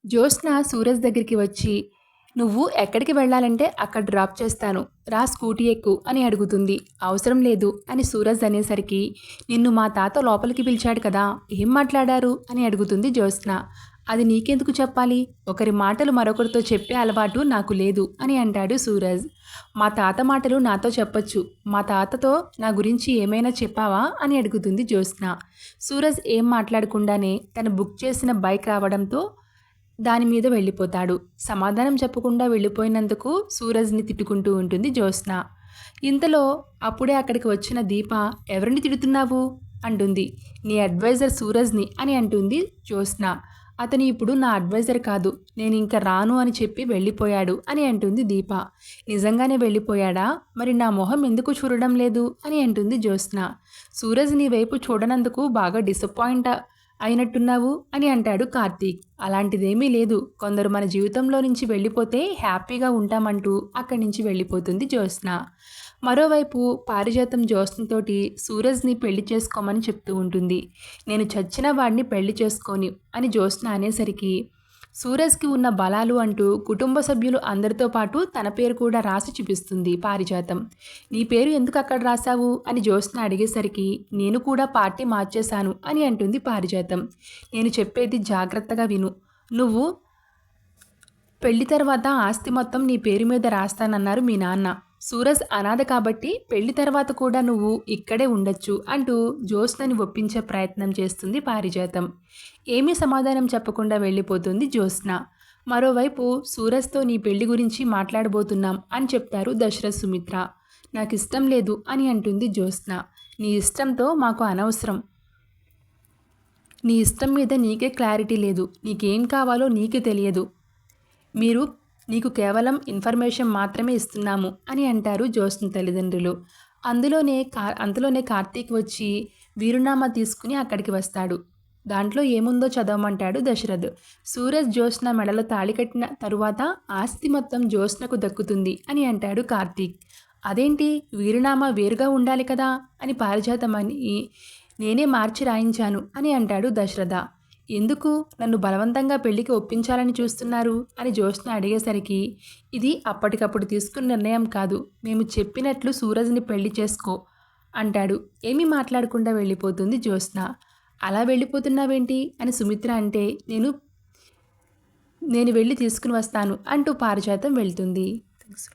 జ్యోత్స్న సూరజ్ దగ్గరికి వచ్చి, నువ్వు ఎక్కడికి వెళ్ళాలంటే అక్కడ డ్రాప్ చేస్తాను, రా స్కూటీ ఎక్కు అని అడుగుతుంది. అవసరం లేదు అని సూరజ్ అనేసరికి, నిన్ను మా తాత లోపలికి పిలిచాడు కదా, ఏం మాట్లాడారు అని అడుగుతుంది జ్యోత్స్న. అది నీకెందుకు చెప్పాలి, ఒకరి మాటలు మరొకరితో చెప్పే అలవాటు నాకు లేదు అని అంటాడు సూరజ్. మా తాత మాటలు నాతో చెప్పొచ్చు, మా తాతతో నా గురించి ఏమైనా చెప్పావా అని అడుగుతుంది జ్యోత్స్న. సూరజ్ ఏం మాట్లాడకుండానే తను బుక్ చేసిన బైక్ రావడంతో దాని మీద వెళ్ళిపోతాడు. సమాధానం చెప్పకుండా వెళ్ళిపోయినందుకు సూరజ్ని తిట్టుకుంటూ ఉంటుంది జ్యోత్స్న. ఇంతలో అప్పుడే అక్కడికి వచ్చిన దీప, ఎవరిని తిడుతున్నావు అంటుంది. నీ అడ్వైజర్ సూరజ్ని అని అంటుంది జ్యోత్స్న. అతను ఇప్పుడు నా అడ్వైజర్ కాదు, నేను ఇంకా రాను అని చెప్పి వెళ్ళిపోయాడు అని అంటుంది దీప. నిజంగానే వెళ్ళిపోయాడా, మరి నా మొహం ఎందుకు చూడడం లేదు అని అంటుంది జ్యోత్స్న. సూరజ్ నీ వైపు చూడనందుకు బాగా డిసప్పాయింట్ అయినట్టున్నావు అని అంటాడు కార్తీక్. అలాంటిదేమీ లేదు, కొందరు మన జీవితంలో నుంచి వెళ్ళిపోతే హ్యాపీగా ఉంటామంటూ అక్కడి నుంచి వెళ్ళిపోతుంది జ్యోత్స్న. మరోవైపు పారిజాతం జ్యోత్స్నతోటి సూరజ్ని పెళ్లి చేసుకోమని చెప్తూ ఉంటుంది. నేను చచ్చిన వాడిని పెళ్లి చేసుకోని అని జ్యోత్స్న అనేసరికి, సూరజ్కి ఉన్న బలాలు అంటూ కుటుంబ సభ్యులు అందరితో పాటు తన పేరు కూడా రాసి చూపిస్తుంది పారిజాతం. నీ పేరు ఎందుకు అక్కడ రాశావు అని జ్యోత్స్న అడిగేసరికి, నేను కూడా పార్టీ మార్చేశాను అని అంటుంది పారిజాతం. నేను చెప్పేది జాగ్రత్తగా విను, నువ్వు పెళ్లి తర్వాత ఆస్తి మొత్తం నీ పేరు మీద రాస్తానన్నారు మీ నాన్న. సూరజ్ అనాథ కాబట్టి పెళ్లి తర్వాత కూడా నువ్వు ఇక్కడే ఉండొచ్చు అంటూ జ్యోత్స్నని ఒప్పించే ప్రయత్నం చేస్తుంది పారిజాతం. ఏమీ సమాధానం చెప్పకుండా వెళ్ళిపోతుంది జ్యోత్స్న. మరోవైపు సూరజ్తో నీ పెళ్లి గురించి మాట్లాడబోతున్నాం అని చెప్తారు దశరథ్ సుమిత్ర. నాకు ఇష్టం లేదు అని అంటుంది జ్యోత్స్న. నీ ఇష్టంతో మాకు అనవసరం, నీ ఇష్టం మీద నీకే క్లారిటీ లేదు, నీకేం కావాలో నీకే తెలియదు, నీకు కేవలం ఇన్ఫర్మేషన్ మాత్రమే ఇస్తున్నాము అని అంటారు జ్యోత్స్న తల్లిదండ్రులు. అంతలోనే కార్తీక్ వచ్చి వీరునామా తీసుకుని అక్కడికి వస్తాడు. దాంట్లో ఏముందో చదవమంటాడు దశరథ్. సూరజ్ జ్యోత్స్న మెడలో తాళి కట్టిన తరువాత ఆస్తి మొత్తం జ్యోత్స్నకు దక్కుతుంది అని అంటాడు కార్తీక్. అదేంటి, వీరునామా వేరుగా ఉండాలి కదా అని పారిజాతం అని, నేనే మార్చి రాయించాను అని అంటాడు దశరథ. ఎందుకు నన్ను బలవంతంగా పెళ్లికి ఒప్పించాలని చూస్తున్నారు అని జ్యోత్స్న అడిగేసరికి, ఇది అప్పటికప్పుడు తీసుకున్న నిర్ణయం కాదు, మేము చెప్పినట్లు సూరజ్ని పెళ్లి చేసుకో అంటాడు. ఏమీ మాట్లాడకుండా వెళ్ళిపోతుంది జ్యోత్స్న. అలా వెళ్ళిపోతున్నావేంటి అని సుమిత్ర అంటే, నేను వెళ్ళి తీసుకుని వస్తాను అంటూ పారిజాతం వెళ్తుంది. థ్యాంక్స్.